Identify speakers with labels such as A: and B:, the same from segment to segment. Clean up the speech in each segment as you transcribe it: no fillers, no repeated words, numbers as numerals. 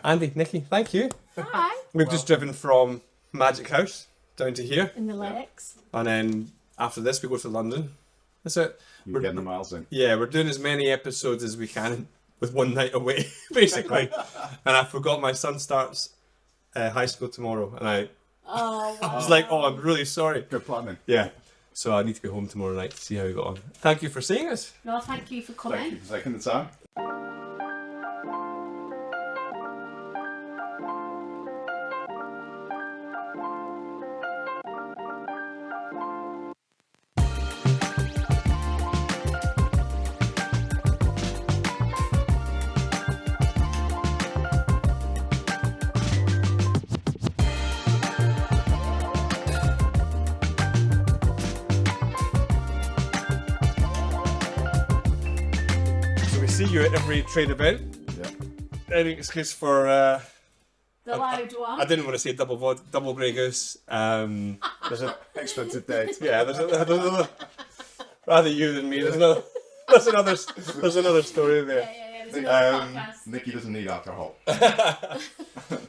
A: Andy, Nikki, thank you.
B: Hi.
A: We've just driven from Magic House down to here.
B: In the lakes.
A: And then after this, we go to London. That's it.
C: We're getting the miles in.
A: Yeah, we're doing as many episodes as we can with one night away, basically. And I forgot my son starts high school tomorrow. And I was like, oh, I'm really sorry.
C: Good planning.
A: Yeah. So I need to go home tomorrow night to see how we got on. Thank you for seeing us.
B: No, thank you for coming.
C: Thank you for taking the time.
A: See you at every trade event.
C: Yeah.
A: Any excuse for
B: The loud one.
A: I didn't want to say double grey goose. There's an
C: Expensive date.
A: yeah. There's another. Rather you than me. There's another story there.
B: Yeah. There's another podcast.
C: Nikki doesn't need alcohol.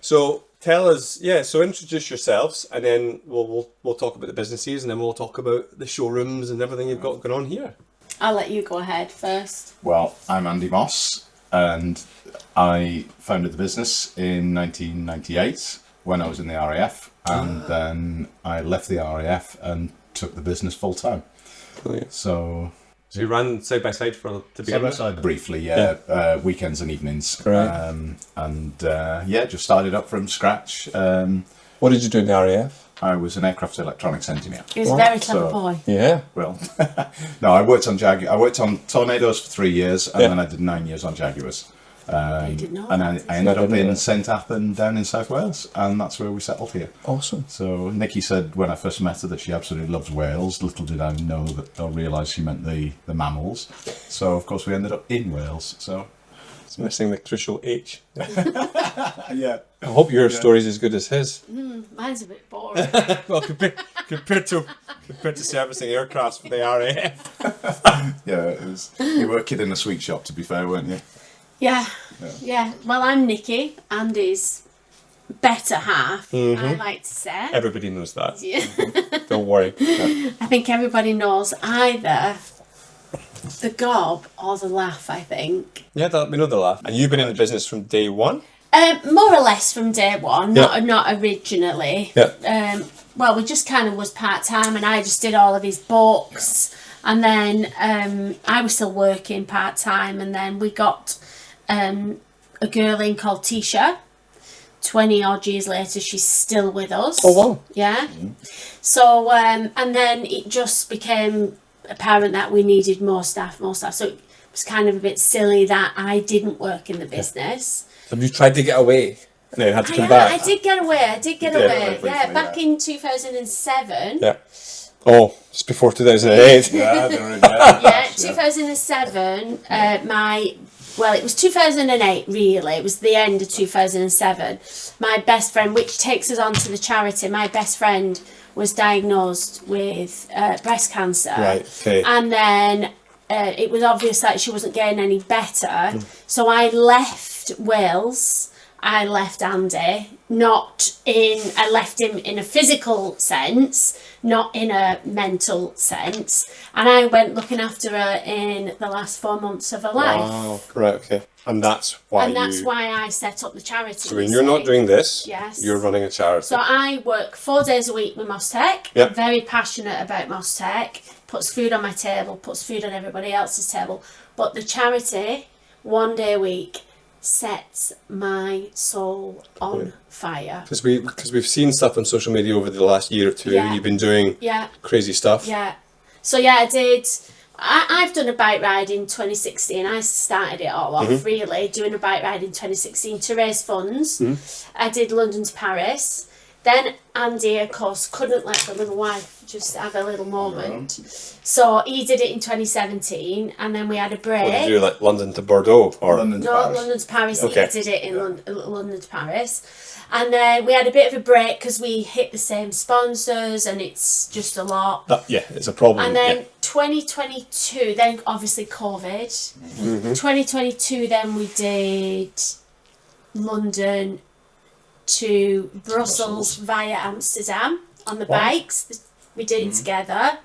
A: So tell us, so introduce yourselves, and then we'll talk about the businesses, and then we'll talk about the showrooms and everything you've got going on here.
B: I'll let you go ahead first.
C: Well, I'm Andy Moss, and I founded the business in 1998 when I was in the RAF, and then I left the RAF and took the business full time.
A: Brilliant.
C: So
A: you ran side by side to begin with?
C: side briefly, weekends and evenings.
A: Correct.
C: Just started up from scratch.
A: What did you do in the RAF?
C: I was an aircraft electronics engineer.
B: He was a very clever boy.
A: Yeah.
C: Well, no, I worked on I worked on Tornadoes for 3 years, and then I did 9 years on Jaguars.
B: didn't know
C: and
B: that,
C: I ended up in St Athan down in South Wales, and that's where we settled here.
A: Awesome.
C: So Nikki said when I first met her that she absolutely loves Wales. Little did I know that or realise she meant the mammals. So of course we ended up in Wales. So
A: it's missing the crucial H.
C: yeah.
A: I hope your story's as good as his.
B: Mine's a bit boring.
A: Well, compared to servicing aircrafts for the RAF.
C: Yeah, it was. You were a kid in a sweet shop, to be fair, weren't you?
B: Yeah. Well, I'm Nikki, Andy's better half, I like to say.
A: Everybody knows that.
B: Yeah.
A: Don't worry.
B: I think everybody knows either the gob or the laugh, I think.
A: Yeah, we know the laugh. And you've been in the business from day one?
B: More or less from day one, not originally.
A: Yeah.
B: Well, we just kind of was part-time, and I just did all of his books. And then I was still working part-time, and then we got a girl in called Tisha. 20 odd years later, she's still with us.
A: Oh, wow.
B: Yeah. So, and then it just became apparent that we needed more staff. So it was kind of a bit silly that I didn't work in the business.
A: So you tried to get away and then had to come back?
B: I did get away.
C: briefly,
B: Back in 2007.
A: Yeah. Oh, just before 2008.
B: Yeah, 2007, it was 2008 really, it was the end of 2007. My best friend, which takes us on to the charity, my best friend was diagnosed with breast cancer.
A: Right, okay.
B: And then it was obvious that she wasn't getting any better, so I left Wales. I left Andy, I left him in a physical sense, not in a mental sense. And I went looking after her in the last 4 months of her life.
A: Wow, right, okay. And that's why
B: I set up the charity.
A: So when you're not doing this,
B: yes,
A: you're running a charity.
B: So I work 4 days a week with Mosstech.
A: Yep.
B: I'm very passionate about Mosstech. Puts food on my table, puts food on everybody else's table. But the charity, 1 day a week, sets my soul on fire.
A: Because we've seen stuff on social media over the last year or two.
B: Yeah.
A: You've been doing crazy stuff.
B: Yeah. So I did. I've done a bike ride in 2016. I started it all off really doing a bike ride in 2016 to raise funds. I did London to Paris. Then Andy, of course, couldn't let the little wife just have a little moment. So he did it in 2017, and then we had a break.
A: What did you do, like London to Bordeaux? Or
C: London to Paris.
B: London to Paris.
A: Okay.
B: He did it in London to Paris. And then we had a bit of a break because we hit the same sponsors, and it's just a lot.
A: It's a problem.
B: And then 2022, then obviously COVID. 2022, then we did London to Brussels via Amsterdam on the bikes. We did it together.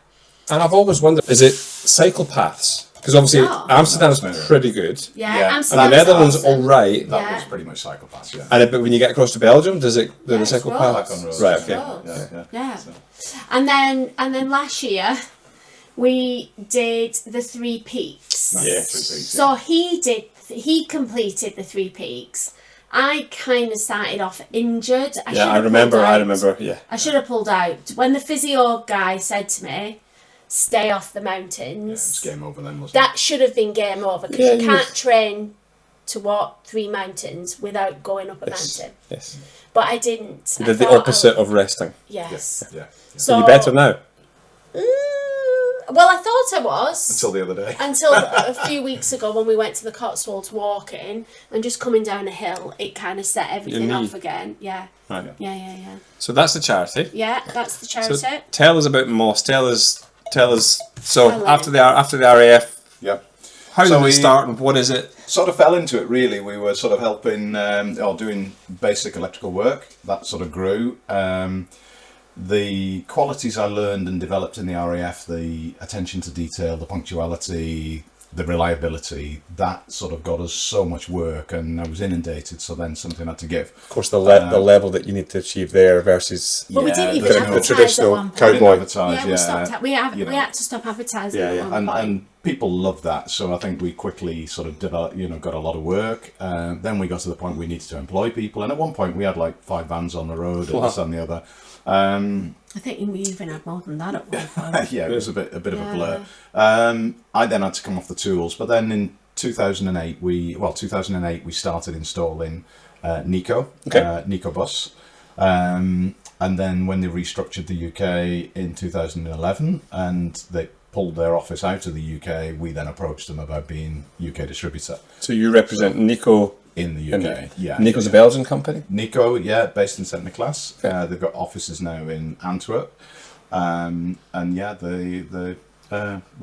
A: And I've always wondered, is it cycle paths? Because obviously
B: No.
A: Amsterdam's pretty good.
B: Yeah,
C: Yeah.
B: Amsterdam.
A: And the Netherlands, all right.
C: That
B: Yeah.
C: was pretty much cyclopaths, yeah.
A: And but when you get across to Belgium, does it the
B: it's
A: cycle
B: roads.
A: path?
C: Back on roads.
A: Right. Okay.
B: Roads. Yeah.
C: So,
B: And then last year we did the 3 peaks.
A: Yes.
C: 3 peaks,
B: So he completed the 3 peaks. I kind of started off injured.
A: Yeah, I remember. Yeah.
B: I should have pulled out. When the physio guy said to me, stay off the mountains,
C: it's game over then, wasn't
B: that should have been game over, because
A: Yeah,
B: you can't train to walk 3 mountains without going up a mountain.
A: Yes.
B: But I didn't.
A: You
B: I
A: did the
B: thought
A: opposite of resting.
B: Yes.
C: it? Yeah.
B: So
A: Are you better now?
B: Well, I thought I was.
C: Until the other day.
B: Until a few weeks ago when we went to the Cotswolds walking and just coming down a hill, it kind of set everything
A: knee.
B: off again. Yeah.
A: Right.
B: Yeah.
A: So that's the charity.
B: Yeah, that's the charity.
A: So tell us about Moss. Tell us. So
B: Well,
A: after the RAF,
C: Yeah.
A: how
C: So
A: did
C: we-
A: it start and what is it?
C: Sort of fell into it, really. We were sort of helping, or doing basic electrical work. That sort of grew. The qualities I learned and developed in the RAF, the attention to detail, the punctuality, the reliability, that sort of got us so much work, and I was inundated, so then something had to give.
A: Of course, the level that you need to achieve there versus
B: But we didn't even
C: there's
B: advertise
A: the traditional
B: at one point.
A: cowboy.
C: Advertise,
B: We stopped. We
C: you know.
B: had to stop advertising
A: Yeah,
B: at
A: yeah.
B: one point.
C: And people love that, so I think we quickly sort of developed, got a lot of work. Then we got to the point we needed to employ people, and at one point we had like 5 vans on the road, and this and the other.
B: I think we even had more than that at one point.
C: Yeah, it was a bit of a blur. I then had to come off the tools, but then in 2008 we started installing Niko, Niko Bus, and then when they restructured the UK in 2011 and they pulled their office out of the UK, we then approached them about being UK distributor
A: So you represent Niko
C: in the UK. Yeah,
A: Niko's a Belgian company.
C: Niko, based in St Nicholas. They've got offices now in Antwerp, and we're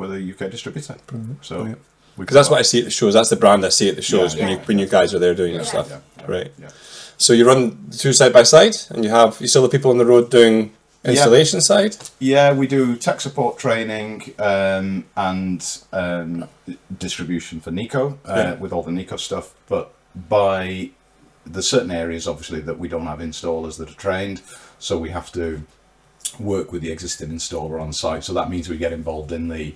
C: the UK distributor. So
A: Because that's what I see at the shows. That's the brand I see at the shows
C: Yeah,
A: when you guys are there doing your stuff.
C: Yeah.
A: Right.
C: Yeah.
A: So you run the two side by side, and you still have people on the road doing installation side.
C: Yeah, we do tech support training and distribution for Niko with all the Niko stuff. But by there's certain areas, obviously, that we don't have installers that are trained, so we have to work with the existing installer on site. So that means we get involved in the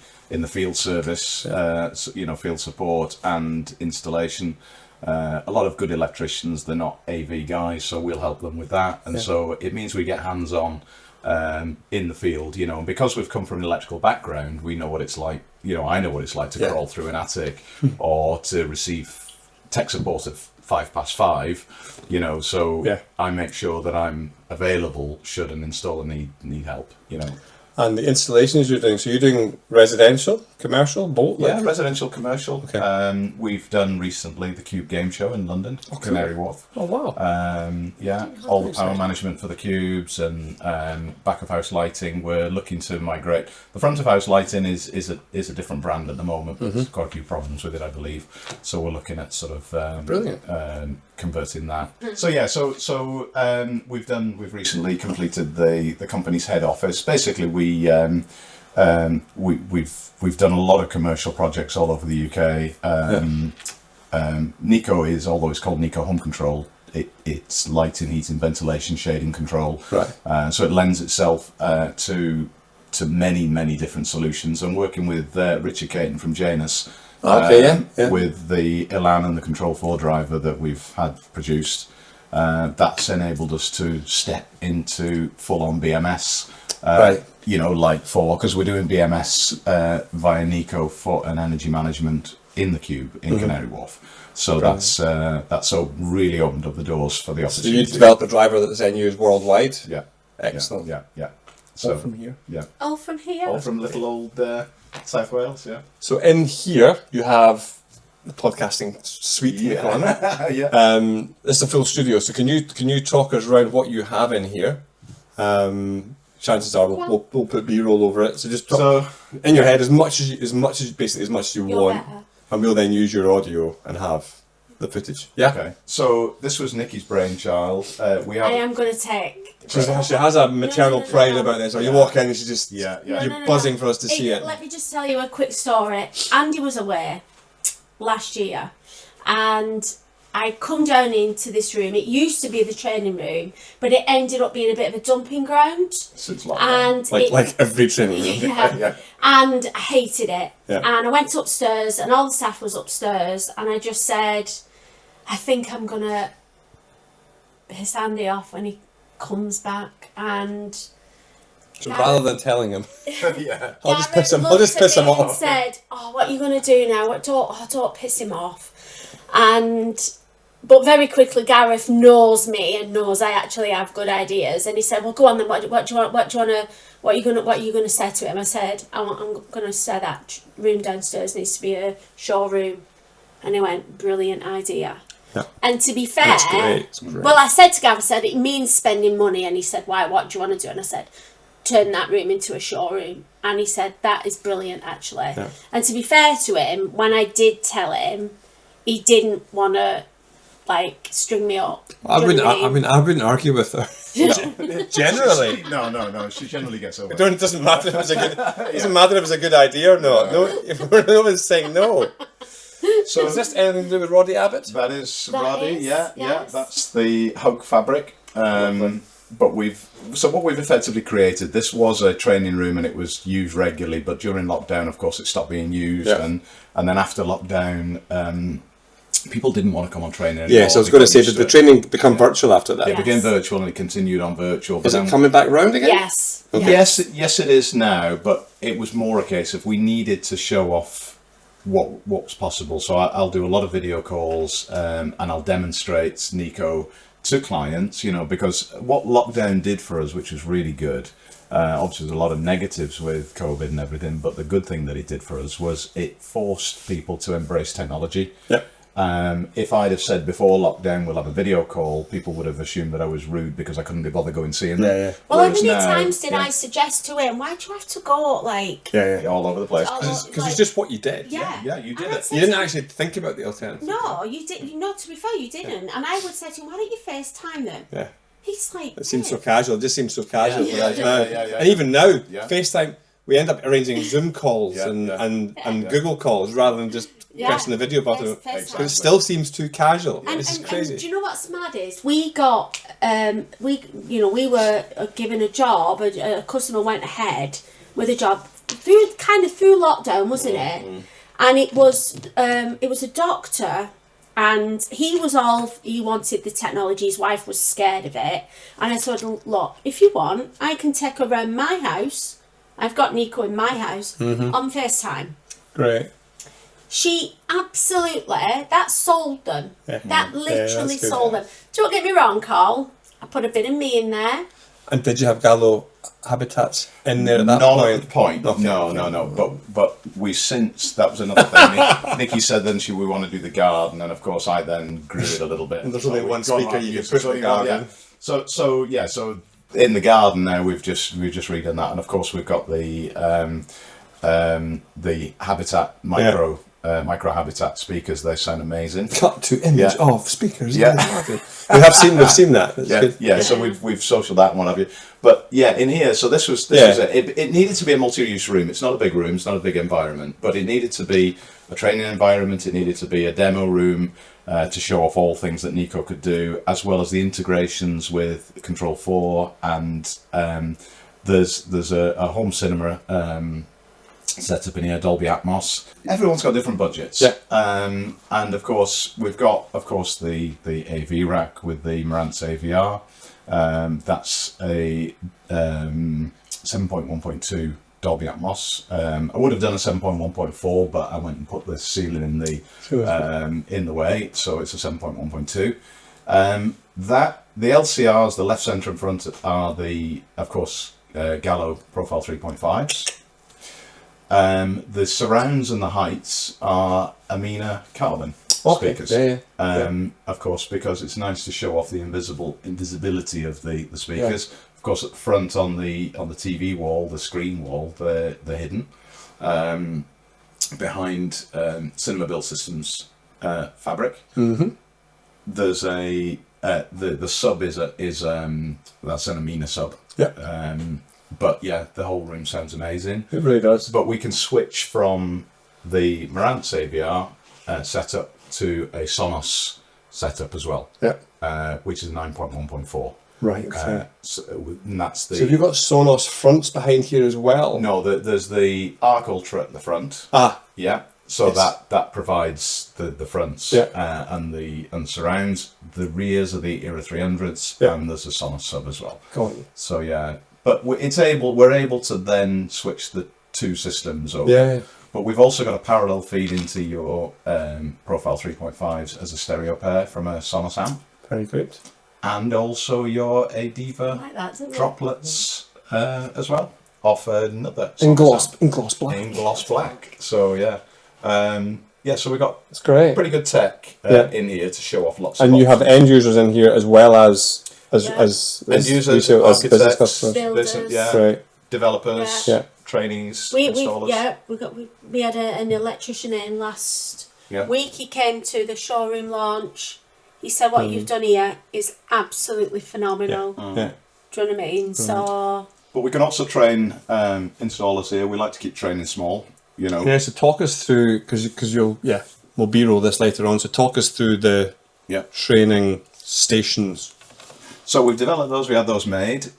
C: field service, field support and installation. A lot of good electricians, they're not AV guys, so we'll help them with that. And so it means we get hands-on in the field, and because we've come from an electrical background, we know what it's like. I know what it's like to crawl through an attic or to receive tech support at 5:05, so I make sure that I'm available should an installer need help,
A: And the installations you're doing, so you're doing residential, commercial, both?
C: Yeah, residential, commercial. Okay. We've done recently the Cube Game Show in London, Canary Wharf.
A: Oh, wow.
C: All the power management for the cubes and back of house lighting. We're looking to migrate. The front of house lighting is a different brand at the moment, but there's quite a few problems with it, I believe. So we're looking at sort of converting that. So we've recently completed the company's head office. Basically, we've done a lot of commercial projects all over the UK. Niko although it's called Niko Home Control, it's lighting, heating, ventilation, shading control.
A: Right.
C: So it lends itself to many different solutions. I'm working with Richard Caton from Janus. With the ELAN and the Control 4 driver that we've had produced. That's enabled us to step into full-on BMS, because we're doing BMS via Niko for an energy management in the Cube in Canary Wharf. So that's really opened up the doors for the opportunity.
A: So you developed a driver that's then used worldwide?
C: Yeah.
A: Excellent.
C: Yeah. So
A: all from here?
C: Yeah.
B: All from here?
C: All from little old South Wales, yeah.
A: So in here you have the podcasting suite in the corner. It's a full studio. So can you talk us around what you have in here? Chances are we'll put B-roll over it. So just talk in your head as much as you want,
B: Better.
A: and we'll then use your audio and have the footage. Yeah.
C: Okay. So this was Nikki's brainchild. We have.
B: I am going to take.
A: She has a maternal pride about this. Or you walk in and she just, you're buzzing for us to see it.
B: Let me just tell you a quick story. Andy was away last year, and I come down into this room. It used to be the training room, but it ended up being a bit of a dumping ground.
C: Since lockdown.
B: And
A: like every training room.
B: Yeah. And I hated it.
A: Yeah.
B: And I went upstairs, and all the staff was upstairs, and I just said, I think I'm going to piss Andy off when he comes back. And
A: So rather than telling him, I'll just piss him off.
B: And said, "Oh, what are you going to do now? Don't piss him off." But very quickly, Gareth knows me and knows I actually have good ideas. And he said, "Well, go on then. What do you want? What are you going to say to him?" I said, "I'm going to say that room downstairs needs to be a showroom." And he went, "Brilliant idea."
A: Yeah.
B: And to be fair,
A: That's great. It's great.
B: well, I said to Gareth, I said, "It means spending money." And he said, "Why? What do you want to do?" And I said, "Turn that room into a showroom." And he said, "That is brilliant, actually."
A: Yeah.
B: And to be fair to him, when I did tell him, he didn't want to string me up.
A: I wouldn't argue with her. Generally.
C: No. She generally gets over.
A: It doesn't matter if it's a good. Doesn't matter if it's a good idea or not. No, if no one's saying no. So is this anything to do with Roddy Abbott?
C: That is
B: That
C: Roddy.
B: is,
C: Yeah.
B: yes.
C: That's the Hug fabric. But what we've effectively created. This was a training room and it was used regularly. But during lockdown, of course, it stopped being used.
A: Yeah.
C: And then after lockdown. People didn't want to come on training anymore.
A: Yes, I was going to say, did the training become virtual after that?
C: It became virtual and it continued on virtual.
A: Is it coming back round again?
B: Yes.
A: Okay.
C: Yes, it is now, but it was more a case of we needed to show off what was possible. So I'll do a lot of video calls and I'll demonstrate Niko to clients, because what lockdown did for us, which was really good, obviously there's a lot of negatives with COVID and everything, but the good thing that it did for us was it forced people to embrace technology.
A: Yep.
C: If I'd have said before lockdown we'll have a video call, people would have assumed that I was rude because I couldn't be bothered going seeing them.
A: Yeah.
B: Well, how
C: Whereas
B: many
C: now,
B: times did I suggest to him, why do you have to go
C: all over the place?
A: Because it's just what you did.
C: Yeah, you did it.
A: You didn't actually think about the alternative.
B: No, you didn't. No, to be fair, you didn't. And I would say to him, why don't you FaceTime them?
A: Yeah.
B: He's like,
A: It seems so casual. It just seems so casual.
C: Yeah.
A: And even now,
C: Yeah.
A: FaceTime, we end up arranging Zoom calls and Google calls rather than just pressing the video button.
B: FaceTime.
A: But it still seems too casual. This is crazy.
B: And do you know what's mad is we got we were given a job. A customer went ahead with a job through lockdown, wasn't it? And it was a doctor. And he wanted the technology, his wife was scared of it. And I said, look, if you want, I can take her around my house. I've got Niko in my house on FaceTime.
A: Great.
B: She absolutely, that sold them.
A: Yeah.
B: That literally
A: that's good.
B: sold them. Don't get me wrong, Carl. I put a bit of me in there.
A: And did you have Gallo habitats in there at that
C: Not
A: point?
C: at the point.
A: Okay.
C: No. But we since that was another thing. Nikki said then we want to do the garden, and of course I then grew it a little bit.
A: And there's only one speaker you can put in the garden.
C: So in the garden now we've just redone that, and of course we've got the habitat micro habitat speakers. They sound amazing.
A: Cut to image of speakers.
C: Yeah.
A: We've seen that. That's good.
C: Yeah. So we've socialed that and what have you. But yeah, in here. So this was it. It needed to be a multi-use room. It's not a big room. It's not a big environment. But it needed to be a training environment. It needed to be a demo room to show off all things that Niko could do, as well as the integrations with Control 4 and there's a home cinema. Set up in here, Dolby Atmos. Everyone's got different budgets.
A: Yeah.
C: And of course, we've got, the AV rack with the Marantz AVR. That's a 7.1.2 Dolby Atmos. I would have done a 7.1.4, but I went and put the ceiling in the way, so it's a 7.1.2. The LCRs, the left, centre, and front are Gallo Profile 3.5s. The surrounds and the heights are Amina carbon speakers. Of course, because it's nice to show off the invisibility of the speakers. Yeah. Of course, at the front on the TV wall, the screen wall, they're hidden. Behind Cinema Build Systems fabric. There's a the sub is that's an Amina sub.
A: Yeah.
C: But yeah, the whole room sounds amazing.
A: It really does.
C: But we can switch from the Marantz AVR setup to a Sonos setup as well.
A: Yeah.
C: Which is 9.1.4.
A: Right. Okay.
C: And that's the.
A: So have you got Sonos fronts behind here as well?
C: No, there's the Arc Ultra at the front.
A: Ah.
C: Yeah. So
A: Yes.
C: that provides the fronts and the surrounds. The rears are the Era 300s, and there's a Sonos sub as well.
A: Go on.
C: So yeah, but we're able to then switch the two systems over.
A: Yeah.
C: But we've also got a parallel feed into your Profile 3.5s as a stereo pair from a Sonos amp,
A: Very good.
C: and also your Adiva
B: Like that, isn't it?
C: droplets as well off another
A: In
C: Sonos amp.
A: gloss black.
C: In gloss black. So yeah, so we got
A: It's great.
C: pretty good tech in here to show off lots.
A: And
C: of
A: you have end users in here as well as
C: end users,
A: retail, as business
C: architects,
A: customers.
B: Builders.
A: Right.
C: developers,
A: Yeah.
C: trainees,
B: We
C: installers.
B: we had an electrician in last week. He came to the showroom launch. He said, "What you've done here is absolutely phenomenal."
A: Yeah.
B: Do you know what I mean? So.
C: But we can also train installers here. We like to keep training small. You know.
A: Yeah. So talk us through because we'll B-roll this later on. So talk us through the training stations.
C: So we've developed those. We had those made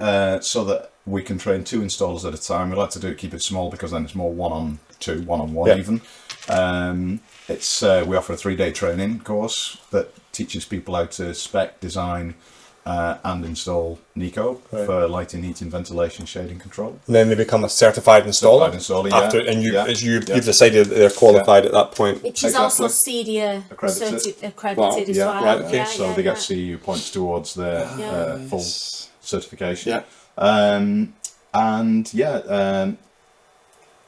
C: so that we can train 2 installers at a time. We like to keep it small because then it's more 1-on-2, 1-on-1 even. We offer a 3-day training course that teaches people how to spec, design, and install Niko for lighting, heating, ventilation, shading control.
A: And then they become a certified installer. After, and you've decided that they're qualified at that point.
B: Which is also CEDIA accredited as well.
A: Right, okay.
C: So they get CEU points towards their full certification. Yeah.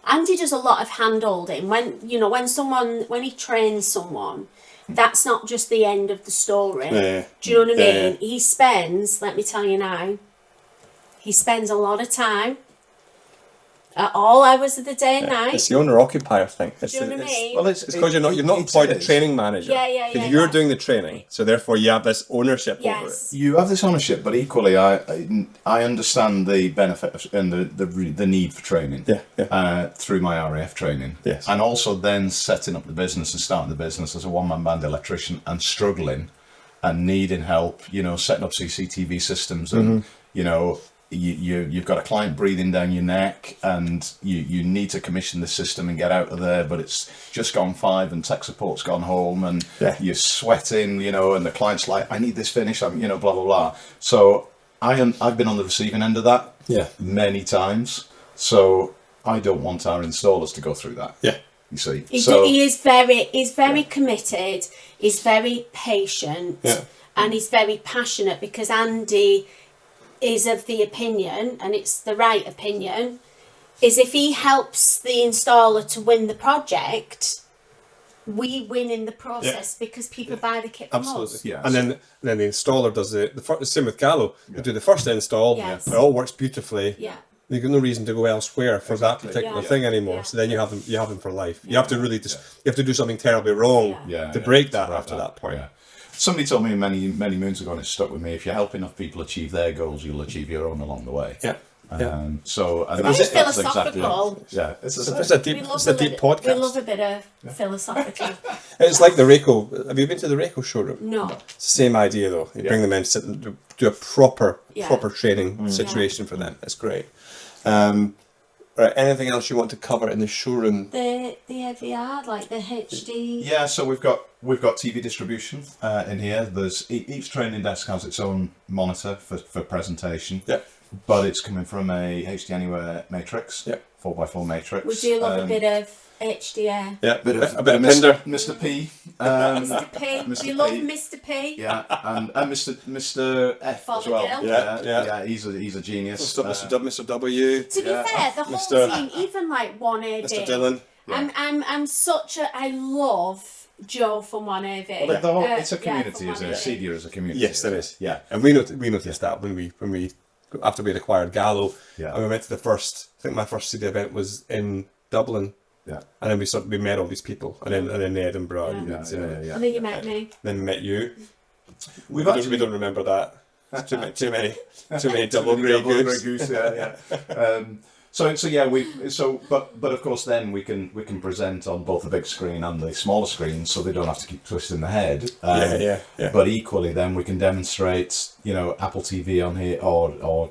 B: Andy does a lot of hand holding. When he trains someone, that's not just the end of the story. Do you know what I mean? He spends, let me tell you now, he spends a lot of time at all hours of the day and night.
A: It's the owner-occupier thing.
B: Do you know what I mean?
C: Well,
A: It's because you're not employed a training manager. You're doing the training, so therefore you have this ownership over it.
C: You have this ownership, but equally, I understand the benefit and the need for training. Through my RAF training.
A: Yes.
C: And also then setting up the business and starting the business as a one-man band electrician and struggling and needing help. Setting up CCTV systems and you've got a client breathing down your neck and you need to commission the system and get out of there, but it's just gone 5 and tech support's gone home and you're sweating, and the client's like, I need this finished, blah, blah, blah. So I've been on the receiving end of that many times. So I don't want our installers to go through that. Yeah. You see.
B: He is very committed, he's very patient, and he's very passionate because Andy is of the opinion, and it's the right opinion, is if he helps the installer to win the project, we win in the process because people buy the kit from us.
A: Yeah. And then the installer does the same with Gallo. They do the first install, it all works beautifully. Yeah. You've got no reason to go elsewhere for that particular thing anymore. So then you have them for life. You have to really you have to do something terribly wrong to break that after that point.
C: Yeah. Somebody told me many moons ago, and it stuck with me. If you help enough people achieve their goals, you'll achieve your own along the way.
A: Yeah.
B: It's philosophical.
A: It's a deep podcast.
B: We love a bit of philosophical.
A: It's like the Reiko. Have you been to the Reiko showroom?
B: No.
A: It's the same idea though. You bring them in, sit and do a proper training situation for them. It's great. Right, anything else you want to cover in the showroom?
B: The AVR, like the HD.
C: Yeah, so we've got TV distribution in here. There's each training desk has its own monitor for presentation. Yeah. But it's coming from a HD Anywhere matrix. Yeah. 4x4 matrix.
B: Would you love a bit of HDR?
A: Yeah,
C: a bit of Mr. P.
B: Mr. P. We love Mr. P.
C: Yeah, and Mr. F as well. Yeah. He's a genius.
A: Mr. W.
B: To be fair, the whole team, even like 1AD.
A: Mr. Dillon.
B: I love Joe from 1AD.
C: Well, it's a community, isn't it? CEDIA is a community.
A: Yes, there is. Yeah, and we noticed that when we after we had acquired Gallo, and we went to the first. I think my first CD event was in Dublin
C: Yeah.
A: And then we met all these people, and then in Edinburgh,
B: Yeah.
A: and
B: then you met me.
A: then met you.
C: We
A: don't remember that. Too many double grey goose.
C: So yeah, but of course then we can present on both the big screen and the smaller screen, so they don't have to keep twisting the head.
A: Yeah.
C: But equally, then we can demonstrate, Apple TV on here or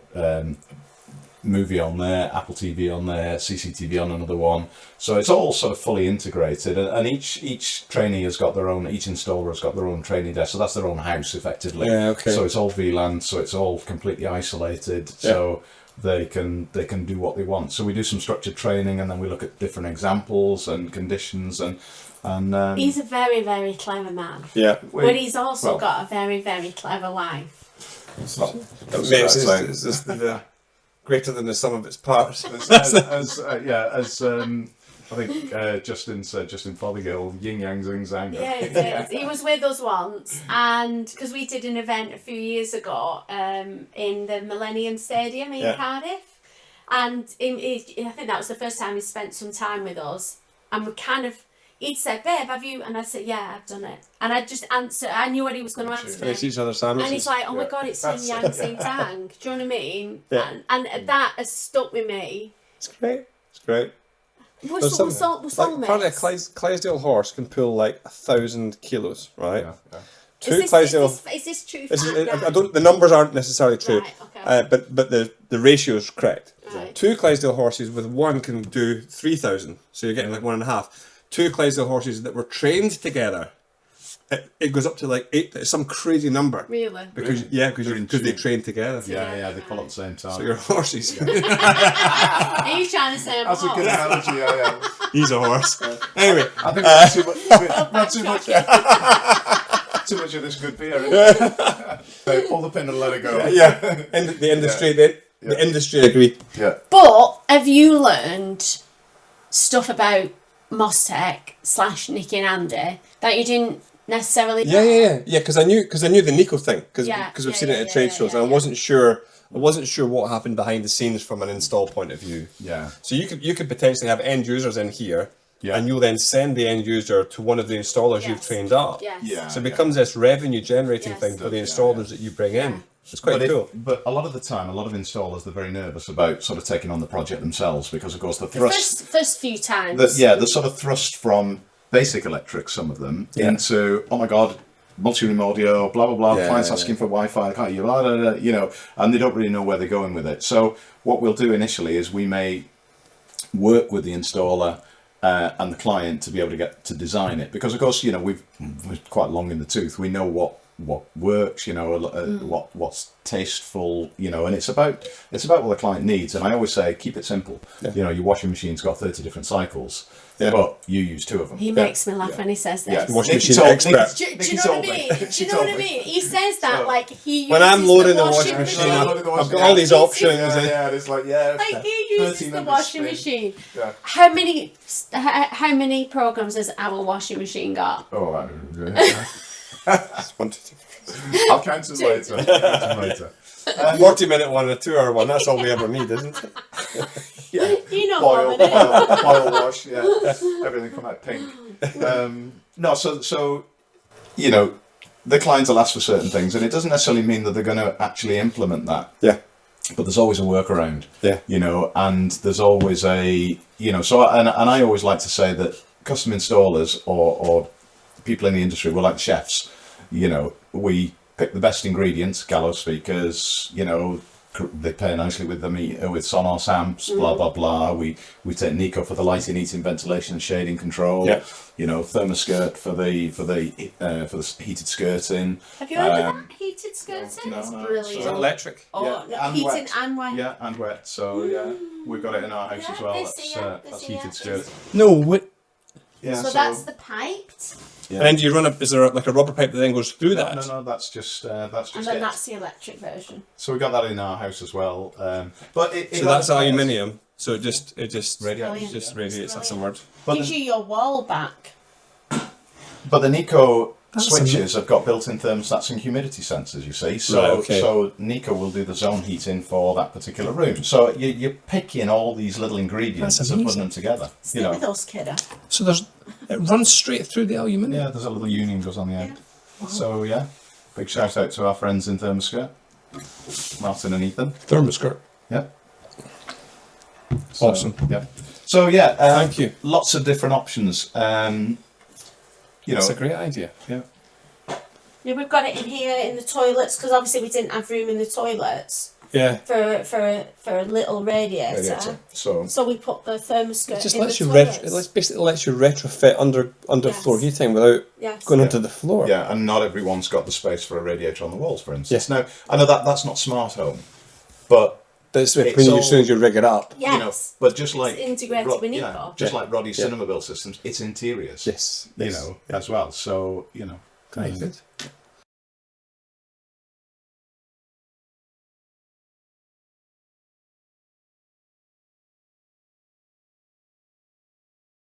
C: movie on there, Apple TV on there, CCTV on another one. So it's all sort of fully integrated, and each trainee has got their own, each installer has got their own training desk, so that's their own house effectively.
A: Yeah, okay.
C: So it's all VLAN, so it's all completely isolated.
A: Yeah.
C: So they can do what they want. So we do some structured training, and then we look at different examples and conditions, and
B: he's a very, very clever man.
A: Yeah.
B: But he's also got a very, very clever wife.
A: It's just greater than the sum of its parts.
C: as I think Justin said, Justin Fothergill, yin yang zing zang.
B: Yeah, he did. He was with us once, and because we did an event a few years ago in the Millennium Stadium in Cardiff, and I think that was the first time he spent some time with us, and he'd said, "Babe, have you?" And I said, "Yeah, I've done it." And I just answered. I knew what he was going to ask me.
A: It's each other's sandwiches.
B: And he's like, "Oh my God, it's yin yang zing zang." Do you know what I mean?
A: Yeah.
B: And that has stuck with me.
A: It's great.
B: We're soulmates.
A: Apparently, a Clydesdale horse can pull like 1,000 kilos, right?
C: Yeah.
B: Is this true?
A: The numbers aren't necessarily true,
B: Right, okay.
A: but the ratio is correct.
B: Right.
A: 2 Clydesdale horses with one can do 3,000, so you're getting like 1.5. 2 Clydesdale horses that were trained together, it goes up to like 8. It's some crazy number.
B: Really?
A: Because they train together.
C: Yeah, they pull at the same time.
A: So your horses.
B: Are you trying to say I'm
C: That's a good analogy. Yeah.
A: He's a horse. Anyway,
C: I think that's too much. Too much of this good beer. So pull the pin and let it go.
A: Yeah. The industry, the industry agree.
C: Yeah.
B: But have you learned stuff about Mosstech / Nikki and Andy that you didn't necessarily know?
A: Yeah. Because I knew the Niko thing because we've seen it at trade shows, and I wasn't sure what happened behind the scenes from an install point of view.
C: Yeah.
A: So you could potentially have end users in here.
C: Yeah.
A: And you'll then send the end user to one of the installers you've trained up.
B: Yes.
C: Yeah.
A: So it becomes this revenue generating thing for the installers that you bring in. It's quite cool.
C: But a lot of the time, a lot of installers, they're very nervous about sort of taking on the project themselves because, of course, the
B: first few times.
C: The sort of thrust from basic electrics, some of them, into, oh my God, multi-room audio, blah, blah, blah, clients asking for Wi-Fi, can't you, blah, blah, blah, and they don't really know where they're going with it. So what we'll do initially is we may work with the installer and the client to be able to get to design it, because of course we're quite long in the tooth. We know what works, what's tasteful, and it's about what the client needs. And I always say keep it simple. Your washing machine's got 30 different cycles, but you use 2 of them.
B: He makes me laugh when he says this.
A: Washing machine expert.
B: Do you know what I mean? Do you know what I mean? He says that like he uses
A: when I'm loading the
B: washing
A: machine, I've got all these options.
C: It's like
B: he uses the washing machine.
C: Yeah.
B: How many programs has our washing machine got?
C: Oh,
A: 1, 2, 3.
C: I'll count it later.
A: 40-minute one and a 2-hour one. That's all we ever need, isn't it?
B: You know
C: boil wash, everything come out pink. So the clients will ask for certain things, and it doesn't necessarily mean that they're going to actually implement that.
A: Yeah.
C: But there's always a workaround.
A: Yeah.
C: And there's always a and I always like to say that custom installers or people in the industry, we're like chefs. We pick the best ingredients, Gallo speakers, they pair nicely with the with Sonos amps, blah blah blah. We take Niko for the lighting, heating, ventilation, and shading control.
A: Yeah.
C: ThermoSkirt for the heated skirting.
B: Have you heard of that heated skirting?
C: No,
B: it's
C: no,
B: brilliant.
A: Is it electric?
B: Heating and wet.
C: Yeah, and wet. So we've got it in our house as well. That's heated skirt.
A: No, what?
C: Yeah.
B: So that's the piped.
C: Yeah.
A: And then do you run is there like a rubber pipe that then goes through that?
C: No, that's just
B: And then that's the electric version.
C: So we got that in our house as well. But
A: so that's aluminium. So it just
C: radiates.
A: Just radiates. That's a word.
B: Gives you your wall back.
C: But the Niko switches have got built-in thermostats and humidity sensors, you see. So,
A: Right, okay.
C: so Niko will do the zone heating for that particular room. So you're picking all these little ingredients
A: That's
C: and
A: amazing.
C: putting them together.
B: Stay with us, kiddo.
A: So it runs straight through the aluminium.
C: Yeah, there's a little union goes on the end. So yeah, big shout out to our friends in ThermoSkirt, Martin and Ethan.
A: ThermoSkirt.
C: Yeah. So,
A: Awesome.
C: Yeah. So yeah,
A: Thank you.
C: Lots of different options.
A: It's a great idea. Yeah.
B: Yeah, we've got it in here in the toilets because obviously we didn't have room in the toilets
A: Yeah.
B: for a little radiator.
C: So
B: we put the ThermoSkirt
A: It just
B: in
A: lets
B: the
A: you
B: toilets.
A: it basically lets you retrofit under
B: Yes.
A: floor heating without
B: Yes.
A: going onto the floor.
C: yeah, and not everyone's got the space for a radiator on the walls, for instance.
A: Yes.
C: Now I know that's not smart home, but
A: That's
C: It's
A: when
C: all-
A: as soon as you rig it up.
B: Yes.
C: you know, but just like
B: It's integrated with Niko.
C: just like Roddy's cinema build systems, it's interiors.
A: Yes.
C: You know, as well. So you know,
A: Very good.